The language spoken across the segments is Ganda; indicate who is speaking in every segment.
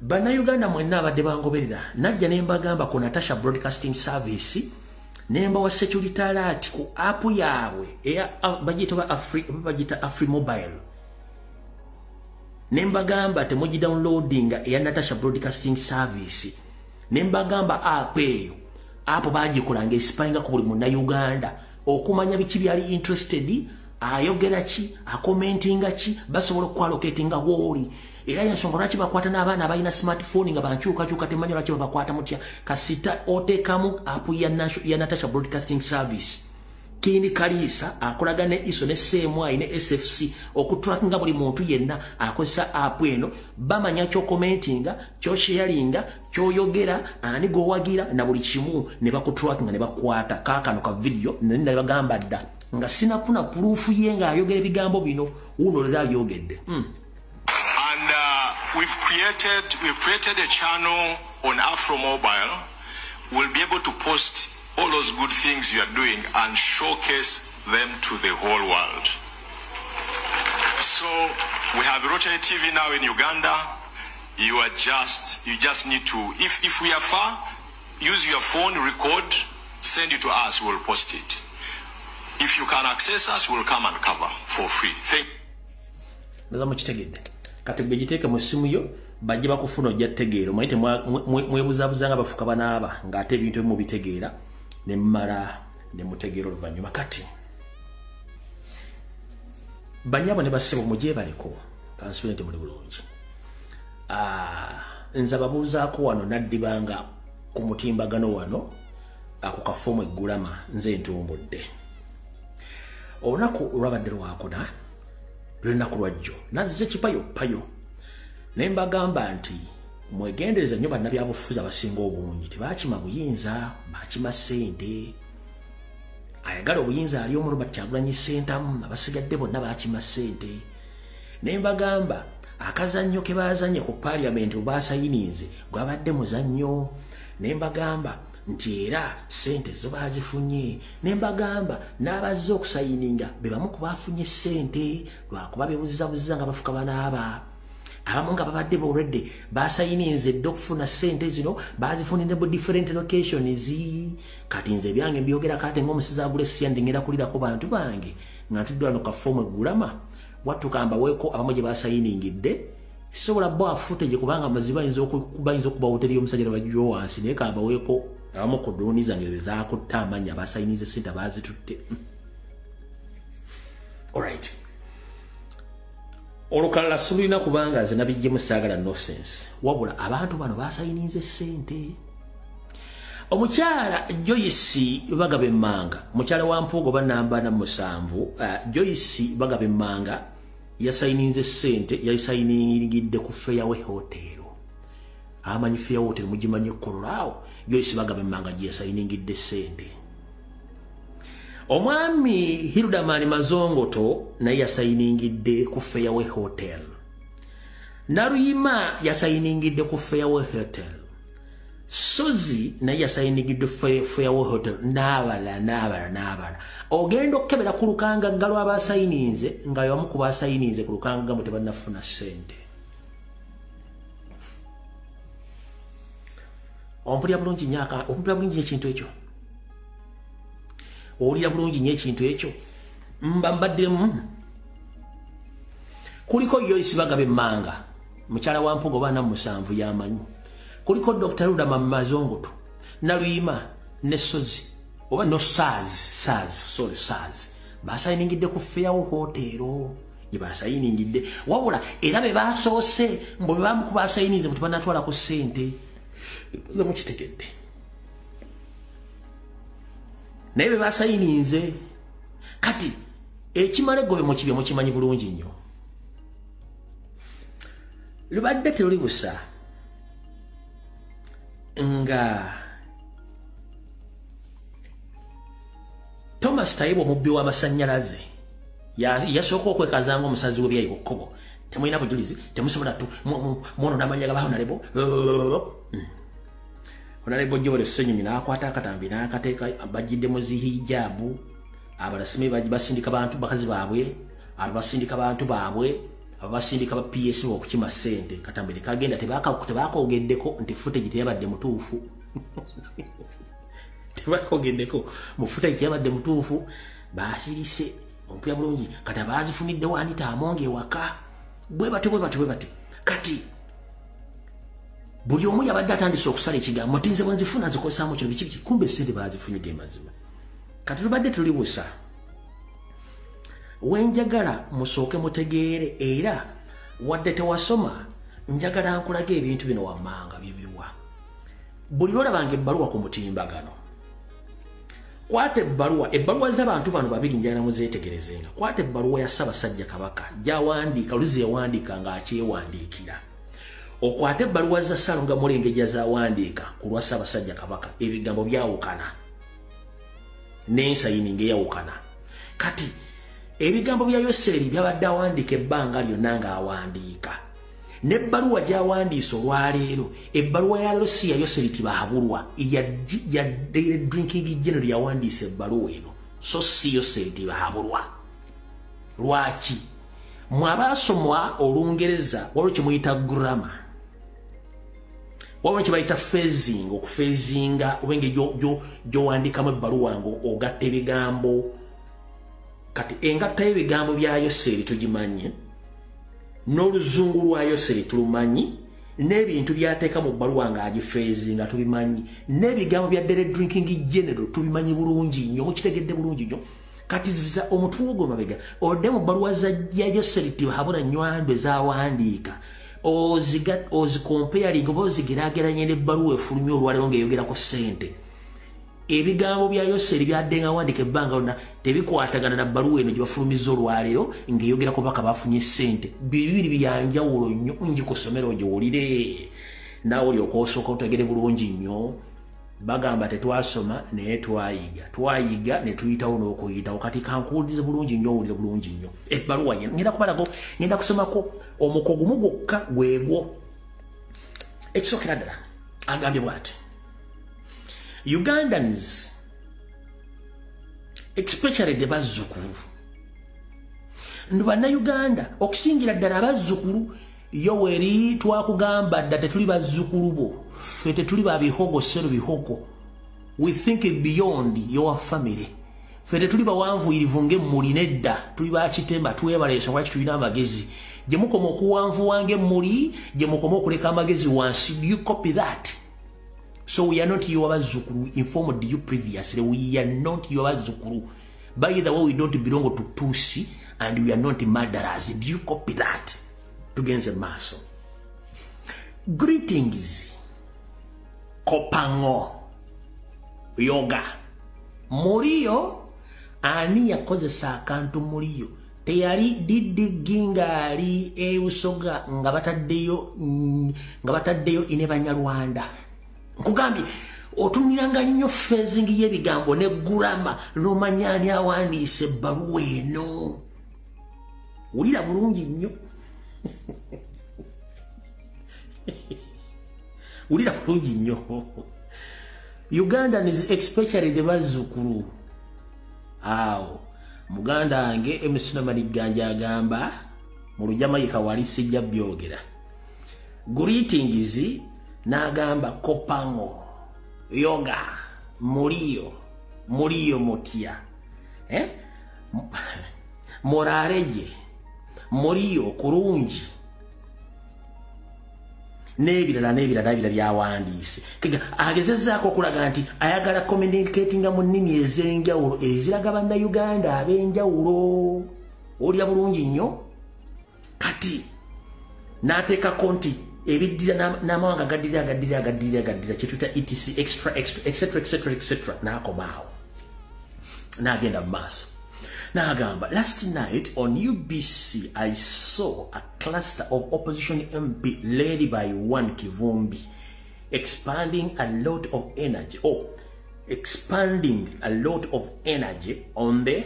Speaker 1: Bannayuganda mwenna abadde bangoberera najja ne mbagamba ku Natasha Broadcasting Service nemba wa security alert ku app yaabwe bagita Afri Mobile nembagamba temugi downloading ya Natasha Broadcasting Service nembagamba app eyo app bagikolanga esipayinga ku buli munnayuganda okumanya biki byali interested ayogera ki akomentinga ki basobola okwalocatinga woli era yansonga lwaki bakwata n'abaana abalina smartphone nga bankyukakyuka temanyi lwaki babakwata mutya kasita oteekamu app ya Natasha Broadcasting Service Kindi Kalisa akolaga ne ISO ne CMI ne SFC okutrackinga buli muntu yenna akozesa app eno bamanya kyo commentinga kyo sharinga kyo yogera ani gowagira na buli kimu ne bakutrackinga ne bakwata kakano ka video nenda bagamba dda nga sinafuna proof yenga ayogera bigambo bino uno lera yogedde
Speaker 2: And we've created a channel on Afro Mobile. We'll be able to post all those good things you are doing and showcase them to the whole world. So we have Rotary TV now in Uganda. You just need to, if we are far, use your phone, record, send it to us, we'll post it. If you can access us, we'll come and cover for free. Thank
Speaker 1: you. Kati bejiteke mu simu yo bajje bakufuna ojja tegeero mayite mwebuzabuzanga bafuka banaaba ngate ebintu mu bitegeera ne mmala ne mutegeero luvanyuma kati banyabo ne basebo muje baliko transparent muri bulungi nza babuzaako wano naddibanga ku mutimbagano wano ako kafomu eggulama nze ntumbudde olunaku olwabadde lwakuna lunaku lwajjo nazze kipayo payo nembagamba nti mwegendereza nnyo bannabyabufuzi abasinga obungi tebakima buyinza bakima ssente ayagala obuyinza ali omu Robert Kyagulanyi Ssentamu abasigadde bonna bakima ssente nembagamba akazannyo ke bazanye ku parliament basayininze gwabadde muzannyo nembagamba nti era ssente zo bazifunye nembagamba n'abazze okusayininga be bamu ku bafunye ssente lwakuba bebuzizabuziza nga bafuka banaaba abamu nga babadde already basayininze dde okufuna ssente zino bazifunire mu different locations kati nze byange mbyogera kate ng'omusizi agula essiya ndingera kulirako bantu bange nga ntudde wano kafomu eggulama wattukamba weeko abamu gye basayiningidde sisobola bwa footage kubanga maziba bayinza okuba hoteri y'omusajja bajjo wansi naye kamba weeko abamu ku droni zange bezaakutta amanya basayinize ssente bazitutte alright olukalala sulina kubanga nze nabijjemu saagala nonsense wabula abantu bano basayininze ssente omukyala Joyce Bagabe Manga mukyala wa Mpuuga banamba na 7 Joyce Bagabe Manga yasayininze ssente yasayiningidde ku Fairway Hotel amanyi Fairway Hotel mugimanye kolao Joyce Bagabe Manga yasayiningidde ssente omwami Hildaman Mazongoto naye yasayiningidde ku Fairway Hotel Naruyima yasayiningidde ku Fairway Hotel Sozi naye yasayiningidde Fairway Hotel n'abala ogenda okukebera ku lukanga ggalwa abasayininze nga y'omu ku basayininze ku lukanga gamu tebannafuna ssente ompulira bulungi ekintu ekyo owulira bulungi nnyo ekintu ekyo mbaddemu kuliko Joyce Bagabe Manga mukyala wa Mpuuga bana 7 yamanyi kuliko Dr. Ruda Mazongoto Naruyima ne Sozi oba no Saz basayiningidde ku Fairway Hotel ye basayiningidde wabula era be basoose mbo bamu ku basayinize muti banatwala ku ssente ze mukitegedde naye be basayininze kati ekimale gobe mu kibye mukimanyi bulungi nnyo lubadde teruli busa nga Thomas Taibo mubbi w'amasannyalaze yasooka okwekazanga omusazi w'ebyayi ku kkobo temulina bujulizi temusobola mwono n'amanya gabaho nalebo Honorable Joel Ssenyonyi n'akwata akatambi n'akateeka bajjidde mu zihijabu abalasime basindika bantu bakazi baabwe abasindika bantu baabwe abasindika ba PS okukima sente katambere kagenda tebakaogeddeko nti footage teyabadde mutuufu tebakaogeddeko mu footage teyabadde mutuufu basirise ompya bulungi kati abazifunidde Wanita Amonge ewaka bwe bate kati buli omu yabadde atandise okusala ekigambo tinze bwenzifuna nzikozesaamu kino biki kumbe sente bazifunye ge mazima kati tubadde tuli busa wenjagala musooke mutegeere era wadde tewasoma njagala nkulaga ebintu bino wammanga byebiwa buli lwolabanga ebbaluwa ku mutimbagano kwata ebbaluwa z'abantu bano babiri njagala muzeetegerezenga kwata ebbaluwa ya Ssaabasajja Kabaka gyawandiika luzi yawandiika ng'akyewandiikira okwata ebbaluwa za Ssalonga Mulengejja zaawandiika ku lwa Ssaabasajja Kabaka ebigambo byawukana n'ensayininga eyawukana kati ebigambo bya Yoseri byabadde awandiika ebbanga lyonna ng'awandiika n'ebbaluwa gy'awandiisa olwaleero ebbaluwa ya leero si ya Yoseri Tibahabulwa ya Daily Drinking General yawandiisa ebbaluwa eno so si Yoseri Tibahabulwa lwaki mwabaasomwa Olungereza waliwo kye muyita grammar waliwo kye bayita phasing okuphasinga obenge gy'owandiikamu ebbaluwa ng'ogatta ebigambo kati engatta y'ebigambo bya Yoseri tugimanye n'oluzungu lwa Yoseri tulumanyi n'ebintu byateeka mu bbaluwa ng'agifeezinga tubimanyi n'ebigambo bya Daily Drinking General tubimanyi bulungi nnyo mukitegedde bulungi nnyo kati za omutwe ogwo mabega odde mu bbaluwa ya Yoseri Tibahabulwa nnywandu ezaawandiika ozikompeyalinga oba ozigeraageranye n'ebbaluwa efulumya olwaleero ng'eyogerako ssente ebigambo bya Yoseri byadde nga wandiika ebbanga lyonna tebikwatagana na bbaluwa eno gye bafulumiza olwaleero ng'eyogerako baka bafunye ssente bibiri byanjawulo nnyo njikusomera ogiwulire naawe olyoka osooka otegere bulungi nnyo bagamba tetwasoma naye twayiga ne tuyitawo n'okuyitawo kati kankuwulirize bulungi nnyo owulire bulungi nnyo ebbaluwa yeno ngenda kusomako omuko gumu gwokka gwegwo ekisookera ddala agambye bw'ati Ugandans, especially the bazzukulu. Ndubanna Uganda, okusingira ddala abazzukulu Yoweri twakugamba dda tetuli bazzukulu bo. Ffe tetuli ba bihogo sero bihogo. We think beyond your family. Ffe tetuli bawanvuyirivu ng'emmuli nedda. Tuli ba kitemba twebaleesa lwaki tulina amagezi. Gye mukoma okuwanvuwa ng'emmuli, gye mukoma okuleka amagezi wansi. Do you copy that? So we are not your Bazukuru, informed you previously. We are not your Bazukuru. By the way, we don't belong to Tusi and we are not murderers. Do you copy that? Tugenze maso. Greetings. Kopango. Yoga. Murio. Ani yakozesa akantu murio. Teyali didiginga ali eusoga ngabataddeyo inebanyarwanda. Nkugambye otuniranga nnyo phasing y'ebigambo ne gurama n'omanyani awandiise ebbaluwa eno wulira bulungi nnyo wulira bulungi nnyo Ugandans especially the bazzukulu awo muganda wange Emusuna Maliganja agamba mu Lujamayika wali sijja byogera greetings n'agamba Kopango yoga murio mutya morareje murio kurungi n'ebirala byawandiise agezezzaako okulaga nti ayagala communicatinga mu nnimi ez'enjawulo eziraga bannayuganda ab'enjawulo olya bulungi nnyo kati n'ateekako nti ebiddira n'amawanga gaddira kyetuyita etc etc n'akomaawo n'agenda mu maaso n'agamba last night on UBC I saw a cluster of opposition MP led by one Kivumbi expending a lot of energy on the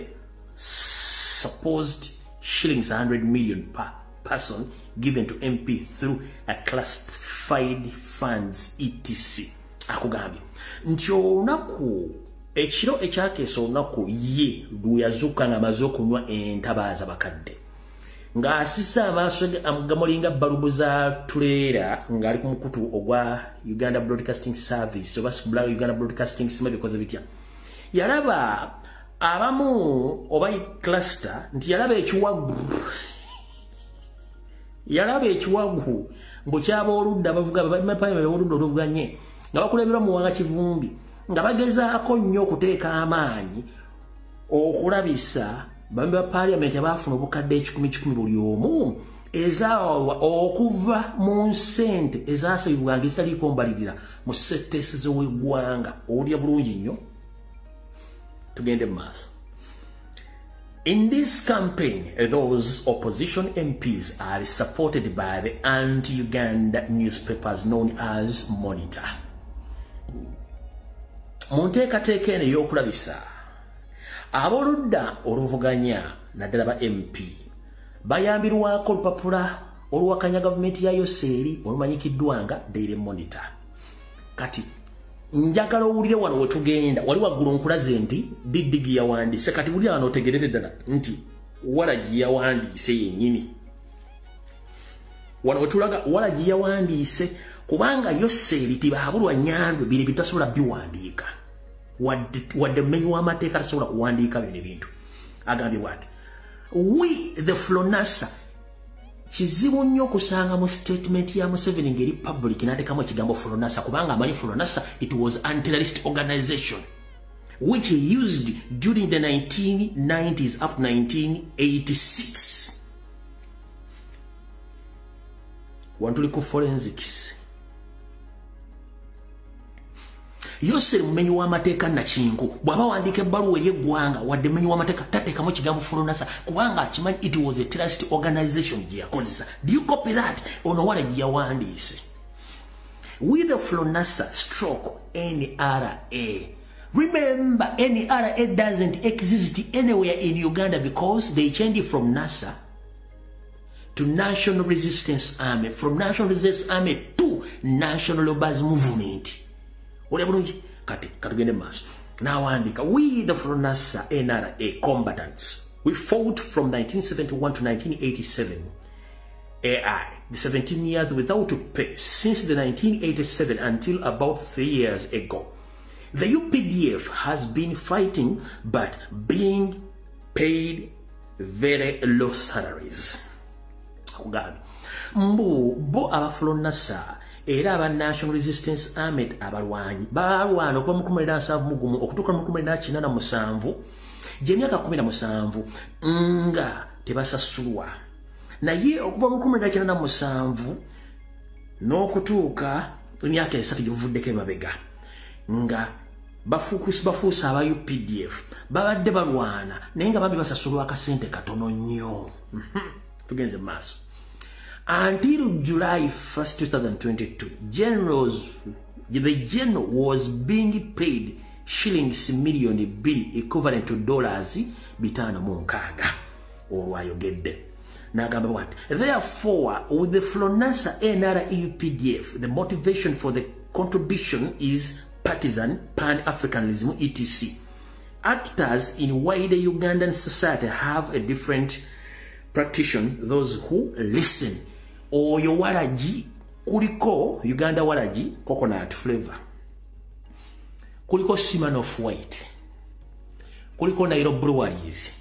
Speaker 1: supposed shillings 100 million per person given to MP through a classified funds etc. Akugambye nti olunaku ekiro ekyakeesa olunaku ye lwe yazuuka ng'amaze okunywa entabaaza bakadde nga asisa amaaso gamulinga balubu za tulera nga ali ku mukutu ogwa Uganda Broadcasting Service oba Uganda Broadcasting Service because bitya yalaba abamu oba cluster nti yalaba ekiwagu mbu kyaba oludda bavuga bamapaime oludda oluvuganye nga bakulabirwa mu wanga kivumbi nga bagezaako nnyo okuteeka amaanyi okulabisa bambi ba parliament abafuna obukadde 10 buli omu ezaawa okuva mu nsente ezaasabibwanga ezitaliiko mbalirira mu settesi z'ow'eggwanga owulira bulungi nnyo tugende mu maaso. In this campaign, those opposition MPs are supported by the anti-Uganda newspapers known as Monitor. Munteekateeka eno ey'okulabisa aboludda oluvuganya naddala ba MP bayambirwako olupapula oluwakanya gavumenti ya Yoseeri olumanyikiddwa nga Daily Monitor. Kati njagala owulire wano wetugenda wali waggulu nkulaze nti Didigi yawandiise kati buli wano otegerere ddala nti Walagi yawandiise yennyini wano wetulaga Walagi yawandiise kubanga Yoseeri tibaabulwa Nyandwe bino bitasobola biwandiika wadde mmenyi w'amateeka tasobola kuwandiika bino ebintu agambye bw'ati we the Flonasa kizibu nnyo okusanga mu statement ya Museveni ngeri public n'ateekamu ekigambo Flonasa kubanga amanyi Flonasa it was anti-terrorist organization which he used during the 1990s up to 1986. Wantuli ku forensics Yoseeri mumenyi w'amateeka Nakinku bw'aba wandiika ebbaluwa ery'eggwanga wadde mumenyi w'amateeka tateekamu ekigambo Flonasa kubanga akimanyi it was a terrorist organization gye yakozesa. Do you copy that? Ono Walagi yawandiise with the Flonasa stroke NRA. Remember, NRA doesn't exist anywhere in Uganda because they changed from NASA to National Resistance Army, from National Resistance Army to National Labour's Movement. Katugende maaso n'awandiika we the Flonasa NRA combatants we fought from 1971 to 1987 AI the 17 years without pay since the 1987 until about 3 years ago. The UPDF has been fighting but being paid very low salaries. Mbu bo aba Flonasa era aba National Resistance Army abalwanyi balwana okuva mu 1970 okutuuka mu 1987 gy'emyaka 17 nga tebasasulwa naye okuva mu 1987 n'okutuuka emyaka 3 givuddeko emabega nga bafuusa aba UPDF babadde balwana naye nga bambi basasulwa akasente katono nnyo. Tugenze maaso. Until July 1st, 2022, the general was being paid shillings million billion equivalent to dollars bitano mu nkaaga olwayogedde n'agamba bw'ati therefore with the Flonasa NRA UPDF the motivation for the contribution is partisan pan-Africanism etc. Actors in wider Ugandan society have a different practitioner those who listen. Oyo Walagi kuliko Uganda Walagi coconut flavor kuliko Seaman of White kuliko Nairobi Breweries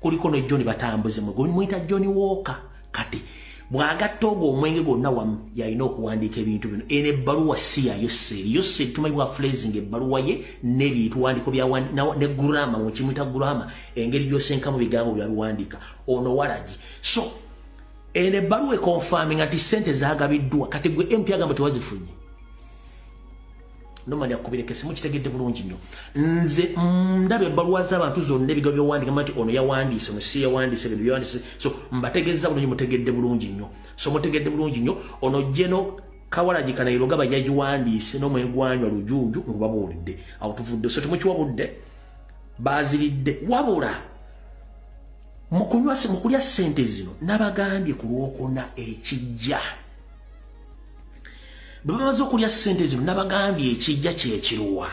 Speaker 1: kuliko no John Batambuze mwita John Walker kati bwagatta ogwo omwenge gwonna wamu yalina okuwandiika ebintu bino ene ebbaluwa si ya Yoseeri tumayibwa phrasing ebbaluwa ye n'ebituwandiiko ne gurama mwekimwita gurama engeri gy'osenkamu bigambo byabiwandiika ono Walagi so ene ebbaluwa ekonfirming ati ssente zaagabiddwa kati gwe MP agamba tewazifunye nomani akubireke simu kitegedde bulungi nnyo nze ndaba ebbaluwa z'abantu zonna ebigambo byowandiika nti ono yawandiise ono si yawandiise bino byawandiise so mbategeeza bulungi mutegedde bulungi nnyo so mutegedde bulungi nnyo ono Jeno Kawalagi Kanayiroga bajagiwandiise n'omwegwanywa lujuuju ngubabuulidde awo tuvudde so temukiwabudde baaziridde wabula mukulya ssente zino nabagambye ku Lwokuna ekijja bwe bamaze okulya ssente zino nabagambye ekijja kyekiruwa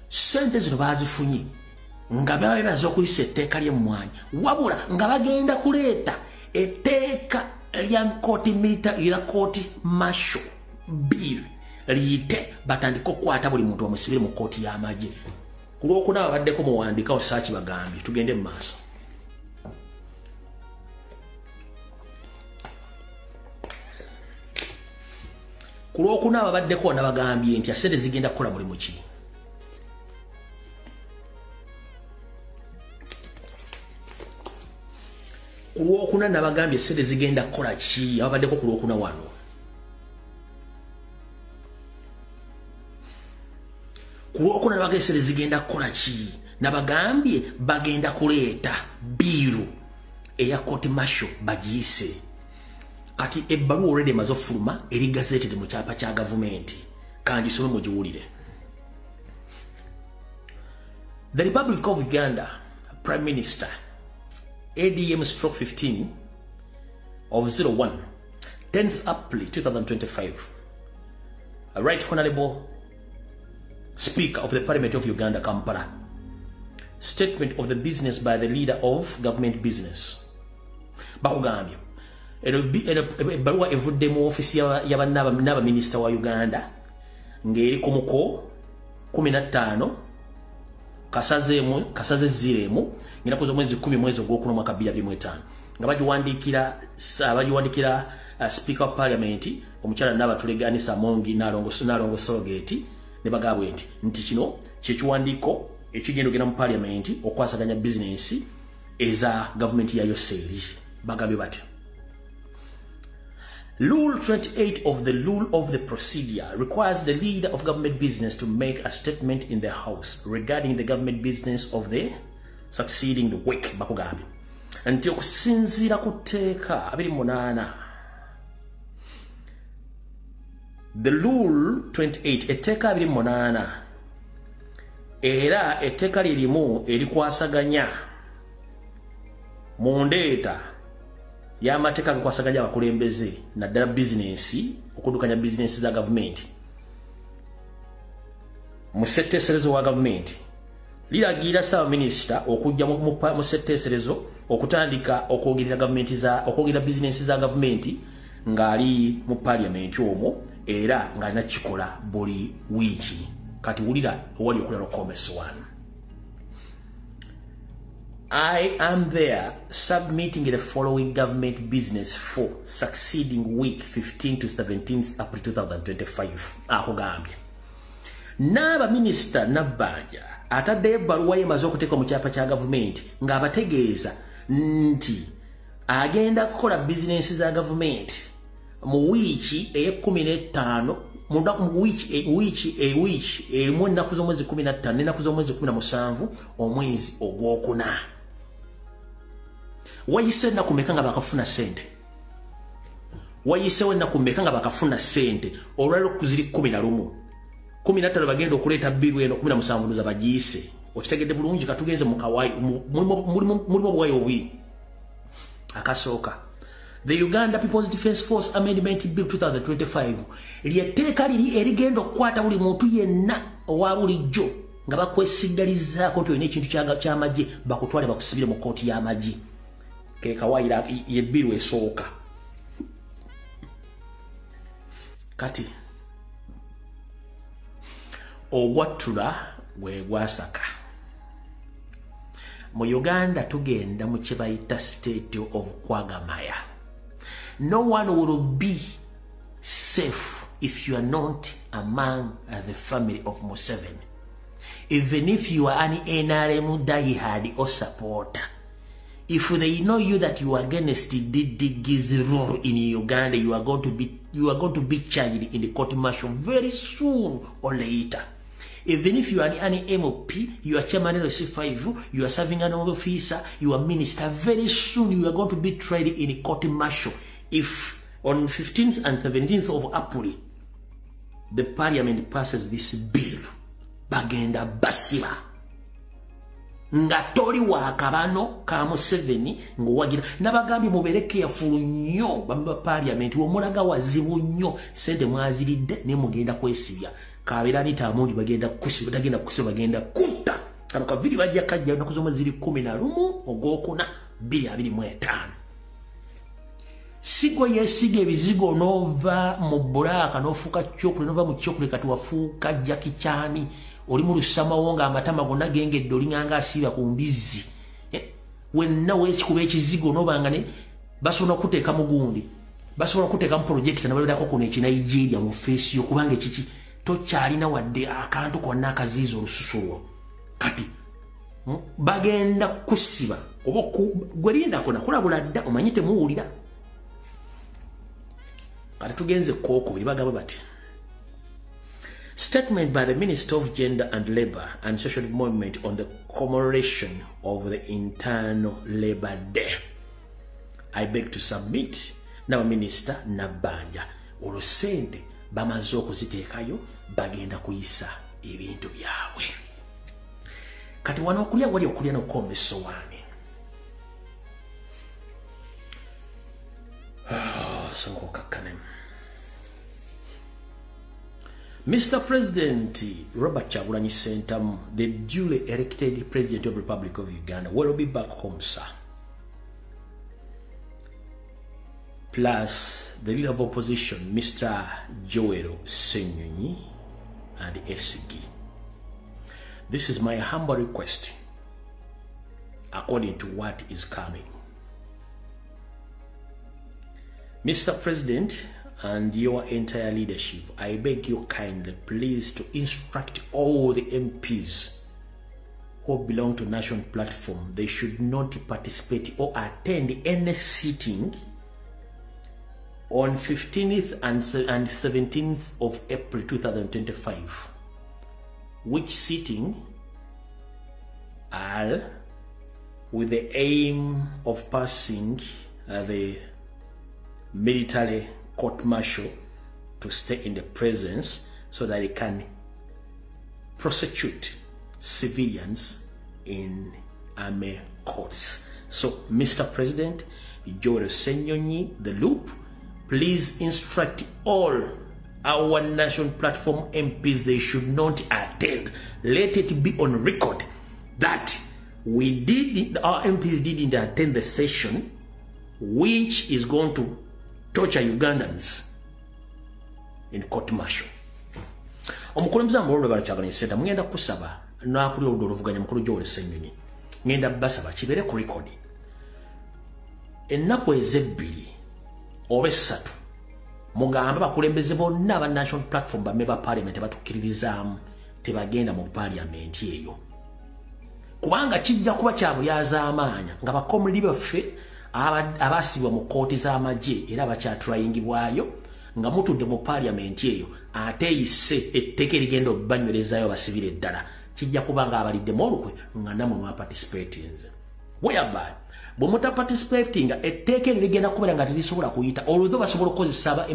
Speaker 1: ssente zino baazifunye nga baza okuyisa etteeka ly'emmwanyi wabula nga bagenda kuleeta etteeka lya kooti martial bill liyite batandika okukwata buli muntu bamusibire mu kooti y'amagye. Ku lwokuna babaddeko muwandikawo saaki bagambye tugende mu maaso. Ku lwokuna babaddeko nabagambye nti ssente zigenda kukola mulimu ki. Ku lwokuna nabagambye ssente zigenda kukola ki ababaddeko ku lwokuna wano. Ku lwokuna nabagambye ssente zigenda kukola ki nabagambye bagenda kuleeta biiru eya kooti martial bagiyise. Kati ebbaluwa already emaze ofuluma eri gazeted mu kyapa kya gavumenti kangisome mugiwulire. The Republic of Uganda Prime Minister ADM/15 of 01 10th April 2025. A Right Honorable Speaker of the Parliament of Uganda, Kampala. Statement of the business by the leader of government business. Bakugambye ebbaluwa evudde mu ofisi y'aba minisita wa Uganda ng'eri ku muko 15 kasaze ziremu ng'inaku z'omwezi 10 mwezi ogwokuna mwaka 2025 nga bagiwandikira Speaker of Parliament omukyala Nabatulege Mongi Nalongo Sorogeti ne bagabwe nti kino kyekiwandiiko ekigenda ogenda mu Parliament okwasaganya business eza government ya Yoseri bagabye batya. Rule 28 of the Rule of the Procedure requires the leader of government business to make a statement in the House regarding the government business of the succeeding week. Bakugambye nti okusinziira ku tteeka 28 the Rule 28 etteeka 28 era etteeka lirimu erikwasaganya mu ndeeta y'amateeka agakwasaganya abakulembeze naddala bizinensi okuddukanya bizinensi za gavumenti mu setteeserezo wa gavumenti liragira Ssaabaminisita okujja mu setteeserezo okutandika okwogera bizinensi za gavumenti ng'ali mu Parliament omwo era ng'alina kikola buli wiiki. Kati wulira owali okulala Comments 1. I am there submitting the following government business for succeeding week 15 to 17th April 2025. Akugambye Naba Minister Nabbanja atadde ebbaluwa emaze okuteekwa mu kyapa kya gavumenti ng'abategeeza nti agenda kukola bizinensi za gavumenti mu wiiki eye15 mu wiiki emu ennaku z'omwezi 15 n'ennaku z'omwezi 17 omwezi ogwokuna. Wayise ennaku mmeka nga bakafuna ssente? Wayisewo ennaku mmeka nga bakafuna ssente? Olwaliro kuziri 11 15 bagenda okuleeta biru eno 17 nduza bagiyise. Okitegedde bulungi katugenze mu kawaayi mulimu obwayi obubiri. Akasooka the Uganda People's Defence Force Amendment Bill 2025 lyetteeka liri erigenda okukwata buli muntu yenna owa bulijjo nga bakwesigalizaako nti olina ekintu ky'amagye bakutwale bakusibire mu kooti y'amagye. Ke kawaayira yebbiru esooka. Kati ogwattula gwe gwasaka. Mu Uganda tugenda mu kye bayita state of kwagamaya. No one will be safe if you are not among the family of Museveni. Even if you are an NRM diehard or supporter, if they know you that you are against Gizi rule in Uganda, you are going to be charged in the court martial very soon or later. Even if you are an MOP, you are chairman of C5, you are serving an officer, you are minister, very soon you are going to be tried in a court martial. If on 15th and 17th of April, the Parliament passes this bill, bagenda basiba. Nga tori wa kabano ka Museveni ng'owagira nabagambi mubereke yafulu nnyo bamba Parliament womulaga wazibu nnyo sente mwaziridde ne mugenda kwesibya kabira nita amungi bagenda kusiba bagenda kutta kano ka video bajja kajja ennaku z'omwezi 11 ogwokuna 2025 sigwe yesiga ebizigo nova mu bulaka nofuuka kyokule nova mu kyokule kati wafuuka Jackie Chan oli mu lusamawo nga amatama gonna gengedde olinganga asiiba ku mbizi wenna weekikuba ekizigo nobanga ne basobola okuteeka mu gundi basobola okuteeka mu projekita nabalirako kuno ekinigeria mu feesi yokubanga ekiki tokyalina wadde akantu konna akaziiza olususu lwo kati bagenda kusiba oba gwelindako nakulabula dda omanyi temuwulira kati tugenze kookubiri bagamba bati statement by the Minister of Gender and Labour and Social Development on the commemoration of the Internal Labour Day. I beg to submit now Minister Nabanja olosente bamaze okuziteekayo bagenda kuyisa ebintu byabwe kati wano okulya wali okulya n'okukomba essowaani Mr. President Robert Kyagulanyi Ssentamu, the duly elected President of the Republic of Uganda, will be back home, sir. Plus, the leader of opposition, Mr. Joel Ssenyonyi and SG. This is my humble request, according to what is coming. Mr. President, and your entire leadership, I beg you kindly, please, to instruct all the MPs who belong to National Platform, they should not participate or attend any sitting on 15th and 17th of April 2025, which sitting are with the aim of passing the military court-martial to stay in the presence so that it can prosecute civilians in army courts. So, Mr. President, Joel Ssenyonyi, the loop, please instruct all our National Platform MPs they should not attend. Let it be on record that our MPs didn't attend the session, which is going to torture Ugandans in court martial. Omukulembeze amulolo bala Kyagulanyi Ssentamu ngenda kusaba nakuli oluvuganya mukulu Joel Ssenyonyi ngenda basaba kibere ku record ennaku ezebbiri oba essatu mugamba bakulembeze bonna aba National Platform bameba parliament batukkiririzaamu tebagenda mu parliament eyo kubanga kijja kuba kyabulyaza amaanya nga bakomuli baffe abasibwa mu kooti z'amagye era bakyatryingibwayo nga mutudde mu parliament eyo ate ise etteeka erigenda okubanywerezaayo basibire eddala kijja kuba nga abaliddemu olukwe nga namwe mwaparticipatinze whereby bwe mutaparticipatinga etteeka erigenda kubeera nga terisobola kuyita olwo basobola okukozesa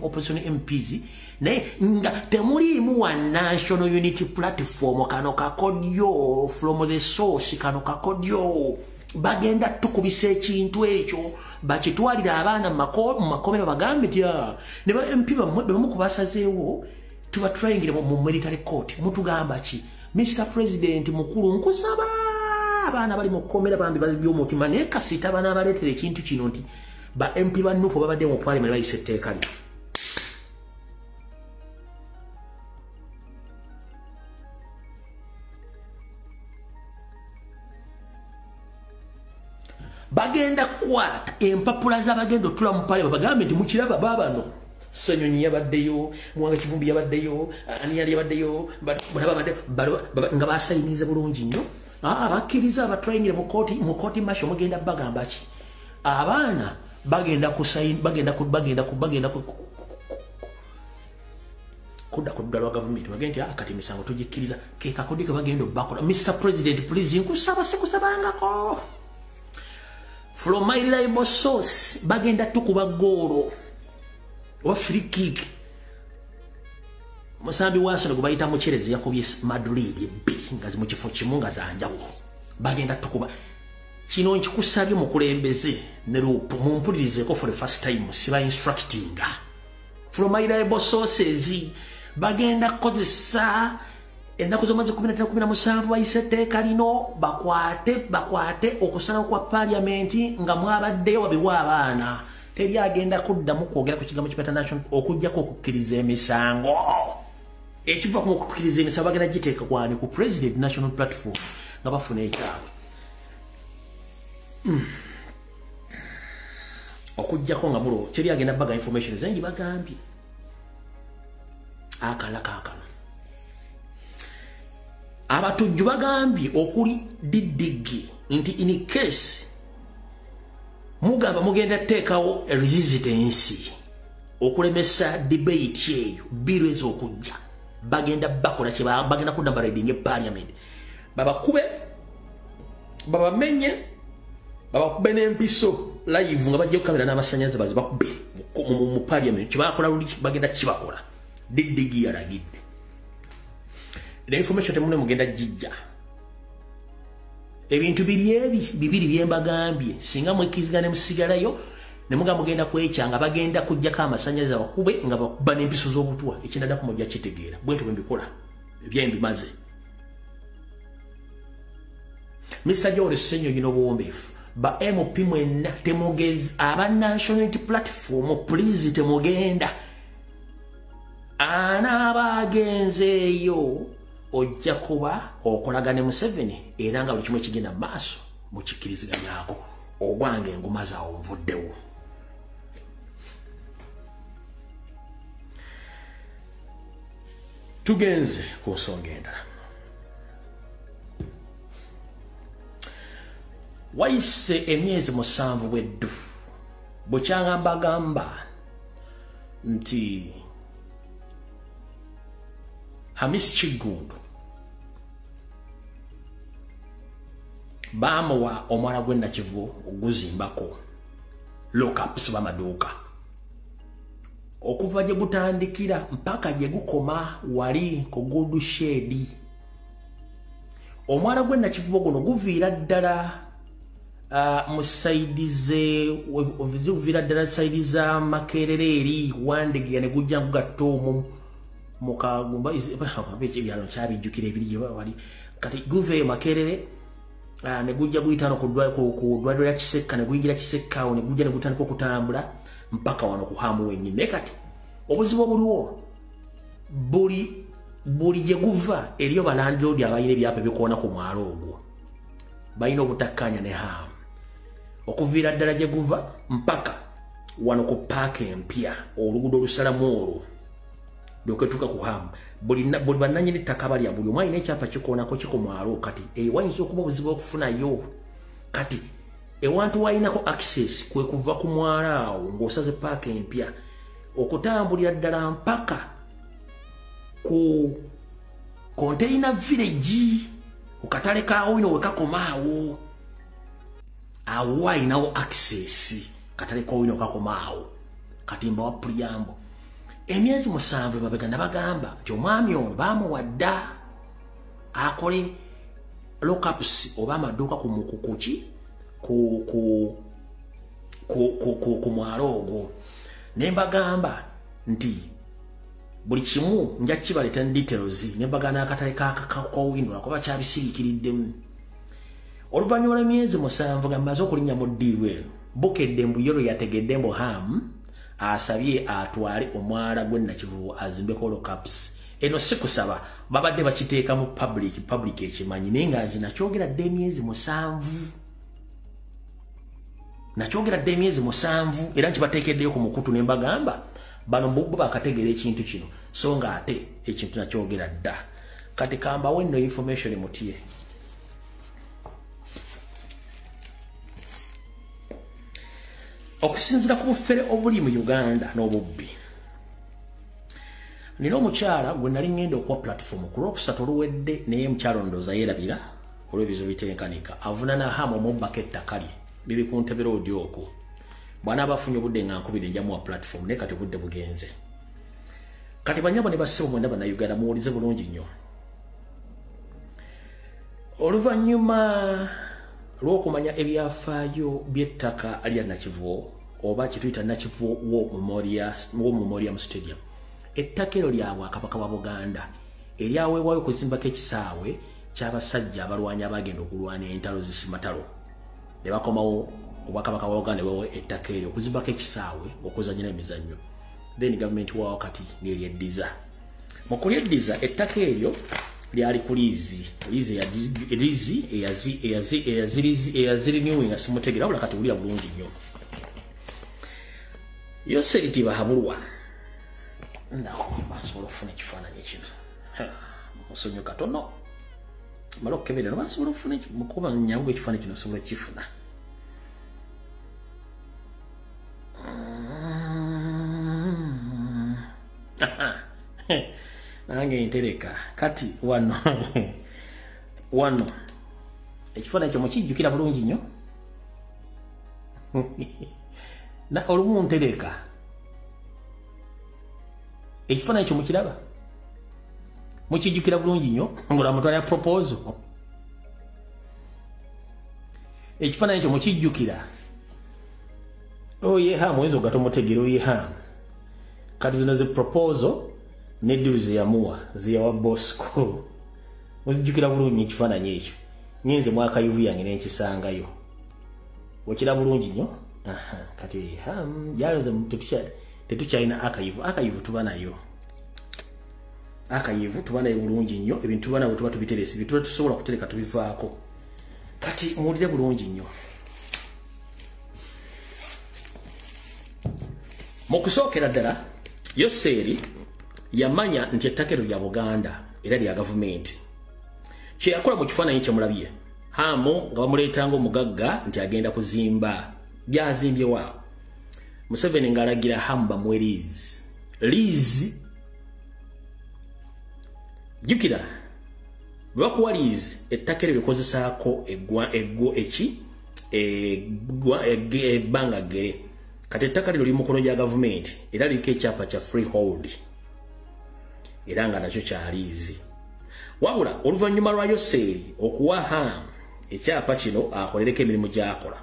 Speaker 1: opposition MPs naye nga temuliimu wa National Unity Platform kano kakodyo from the source kano kakodyo bagenda tukubisa ekintu ekyo bakitwalira abaana mu makomera bagambe nti ne ba MP bamwe bamukubasazeewo tubatryingire mu military court mutugamba ki Mr. President mukulu nkusaba abaana bali mu komera bambi by'omutima naye kasita abaana abaleetera ekintu kino nti ba MP ba Nuupu babadde mu parliament bayise etteeka lyo bagenda kwata empapula z'abagenda otula mu parliament bagambe nti mukiraba baabano Ssenyonyi yabaddeyo Mwanga Kivumbi yabaddeyo ani yali yabaddeyo nga basayinize bulungi nnyo abakkiriza abatryingire mu kooti martial mugenda bagamba ki abaana bagenda kudda ku ddala wa gavumenti bagenda nti kati emisango tugikkiriza ke kakodi ke bagenda obbakola Mr. President please nkusaba sikusabangako from my reliable source bagenda tukuba goolo wa free kick musambi waso ngo bayita mu Cherezi yakubye Madrid ngazi mu kifo kimu nga zanjawulo bagenda tukuba kino nkikusabye mu kulembeze ne lupu mumpulirize ko for the first time siba instructinga from my reliable sources bagenda kozesa ennaku zomaze 17 bayise etteeka lino bakwate okusalawo kwa paliamenti nga mwabaddeyo wabiwa abaana teri agenda kuddamu kwogera ku kigambo kipata national okujjako okukkiriza emisango ekiva ku okukkiriza emisango bagenda giteeka kwani ku president national platform nga bafuna ekyabwe okujjako nga mulo teri agenda baga information zengi bagambye akala kakano abatujju bagambye okuli diddigi nti in case mugamba mugenda teekawo resistance okulemesa debate eyo biru ez'okujja bagenda bakola kye bagenda kudamba reading parliament babakube babamenye babakube n'empiso live nga bajja kukamera n'amasannyalaze bazibakube mu parliament kyebakola luli bagenda kibakola diddigi yalagidde the information temune mugenda jijja ebintu bibiri byembagambye singa mwekizigane musigalayo ne muga mugenda kwekyanga bagenda kujjako amasannyalaze bakube nga bakuba n'empiso z'obutwa ekindala kumujja kitegeera bwetyo bwe mbikola ebyembimaze Mr. George Senyo yino buwombeefu ba MP mwenna temugezi aba national platform please temugenda ana bagenzeeyo ojja kuba okolagane Museveni era nga buli kimu ekigenda mu maaso mu kikkiriziganyako ogwange enguma zaawo nvuddewo tugenze ku nsonga endala wayise emyezi 7 bweddu bukyagambagamba nti Hamis Chigundu bamuwa omwana gwe Nakivubo oguzimbako lockups bamaduuka okuva gye gutandikira mpaka gye gukoma wali ku Good Shade omwana gwe Nakivubo guno guviira ddala musaidize ovira ddala saidiza Makerere eri Wandege ne gujja kugatta omwo mukagumba abeche byalo kyabijjukira ebiri wali kati guve Makerere ne gujja guyitano ku dwaliro ya Kisekka ne guyingira Kisekka ne gujja ne gutandika okutambula mpaka wano ku hamu wenyine kati obuzibu obuliwo buli gye guva eriyo balandlord abayina ebyapa bikoona ku mwalo ogwo bayina obutakkanya ne hamu okuviira ddala gye guva mpaka wano ku paaka empya oluguudo olusalamu olwo lwoketuuka ku hamu buli bannannyini ttaka balya buli omu alina ekyapa kikoonako kikumwalo kati wayinza okuba obuzibu okufunayo kati ewantu walinako access kwe kuva ku mwalo awo ng'osaze paaka empya okutambulira ddala mpaka ku container village ku katale kaawo bino wekakomaawo awo walinawo access katale kaawo bino wekakomaawo katimba wa Puliyambo emyezi 7 babega nabagamba nti omwami ono bamuwadda akole lockups oba amaduuka ku mukukuki ku mwalo ogwo ne mbagamba nti buli kimu nja kibaleta details ne mbagana akatale kakawindula kuba kyabisiriikiriddemu oluvannyuma lw'emyezi 7 nga mmaze okulinnya mu ddiirwe bukedde mbuyolo yategedde mbu hamu asabye atwale omwala gwe Nakivubo azimbeko lockups eno si kusaba babadde bakiteeka mu public ekimanyi naye nga nze nakyogera dde emyezi 7 era nkibateekeddeyo ku mukutu ne mbagamba bano bo bakategeera ekintu kino so nga ate ekintu nakyogera dda kati kambawo nno information mutye okusinzira ku bufere obuli mu Uganda n'obubbi nina omukyala gwe nali ngenda okuwa platform ku Lwokusatu oluwedde naye mukyalo ndooza yeerabira olw'ebizo bitenkanika avunana hamu omubbako ettaka lye biri ku Ntebera odi okwo bw'anaaba afunye obudde nga nkubira njamuwa platform naye kati budde bugenze kati banyabo ne bassebo mwenda bannayuganda muwulize bulungi nnyo oluvannyuma lw'okumanya ebyafaayo by'ettaka lya Nakivubo oba kituyita Nakivubo War Memorial Stadium ettaka ero lya Bwakabaka bwa Buganda eryaweebwayo okuzimbako ekisaawe ky'abasajja abalwanyi abagenda okulwana entalo zisimatalo ne bakomawo obwakabaka bwa Uganda bawe ettaka eryo okuzimbako ekisaawe okuzannyira emizannyo then government wa wakati neryeddiza mu kulyeddiza ettaka eryo lyali ku liizi eyaziriniwe nga simutegera wabula kati wulira bulungi nnyo Yoseri Tibahabulwa basobola okufuna ekifaananyi kino musonyo katono mala okukeberera basobola okufuna mukuba nyangu ekifaananyi kino osobola okifuna nange ntereka kati wano ekifaananyi kyo mukijjukira bulungi nnyo na olumu ntereka ekifaananyi kyo mukiraba mukijjukira bulungi nnyo ng'olamutwala proposal ekifaananyi kyo mukijjukira oyehamu oyinza ogatomutegera oyehamu kati zino zi proposal neddiru zeyamuwa zeyawa Bosco mukijjukira bulungi ekifaananyi ekyo ngenze mwakayivu yange nenkisangayo okira bulungi nnyo kati yayoza tetukyalina akayivu tuba nayo bulungi nnyo ebintu tuba nabwe tuba tubiteresi bituba tusobola kutereka tubivaako kati muwulire bulungi nnyo mu kusookera ddala Yoseri yamanya nti ettaka eryo lya Buganda era lya gavumenti kye yakola mu kifaananyi kye mulabye hamu nga bamuleetanga omugagga nti agenda kuzimba byazimbye waawo Museveni ng'alagira hamu bamuwe liizi jjukira bwe bakuwa liizi ettaka eryo likozesaako ebbanga ggere kati ettaka lino liri mu mikono gya gavumenti era liriko ekyapa kya freehold era nga nakyo kya liizi wabula oluvannyuma lwa Yoseri okuwa hamu ekyapa kino akolereko emirimu gy'akola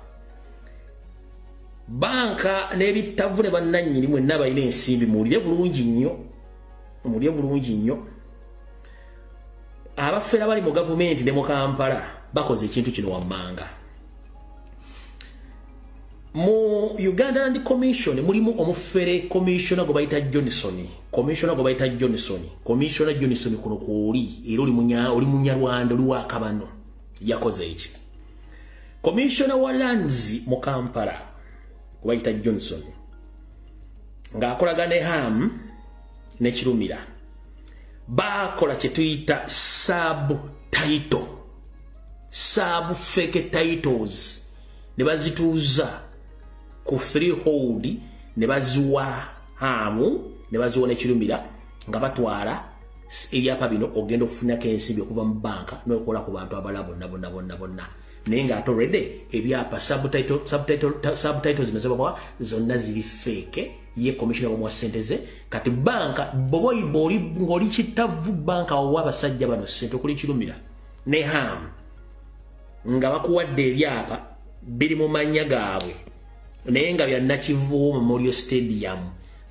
Speaker 1: banka n'ebitavu ne bannannyini mwenna balina ensimbi muwulire bulungi nnyo abafeera bali mu gavumenti ne mu Kampala bakoze ekintu kino wammanga mu Uganda Land Commission mulimu omufere commissioner gwe bayita Johnson kuno kwoli era oli munyarwanda oli wakabano yakoze eki commissioner wa lands mu Kampala gwe bayita Johnson ng'akolagana hamu ne Kirumira bakola kye tuyita sub fake titles ne bazituuza ku freehold ne baziwa hamu ne baziwa ne Kirumira nga batwala ebyapa bino ogenda okufunako ensimbi okuva mu banka n'okola ku bantu abala bonna naye ng'ate already ebyapa subtitles nezebawa zonna ziri fake ye commissioner w'omuwa ssente ze kati banka boboyiba ng'oli kitavu banka owa abasajja bano ssente okuli Kirumira ne hamu nga bakuwadde ebyapa biri mu mannya gaabwe naye nga bya Nakivubo Memorial Stadium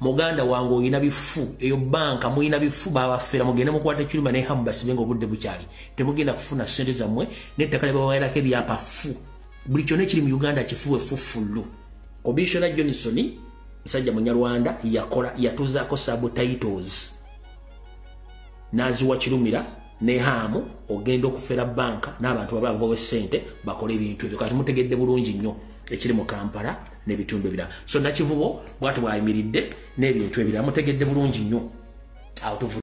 Speaker 1: muganda wange oyina bifu eyo banka muyina bifu babafera mugende mukwata Kirumira ne hamu basibe ng'obudde bukyali temugenda kufuna ssente zammwe n'ettaka lye babawerako ebyapa fu buli kyonna ekiri mu Uganda kifuwe fufulu Commissioner Johnson musajja munyarwanda yatuzaako subtitles naziwa Kirumira ne hamu ogenda okufera banka n'abantu ababa bawe ssente bakole ebintu ebyo kati mutegedde bulungi nnyo ekiri mu Kampala n'ebitundu ebirala so Nakivubo bw'ati bw'ayimiridde n'ebintu ebirala mutegedde bulungi nnyo awo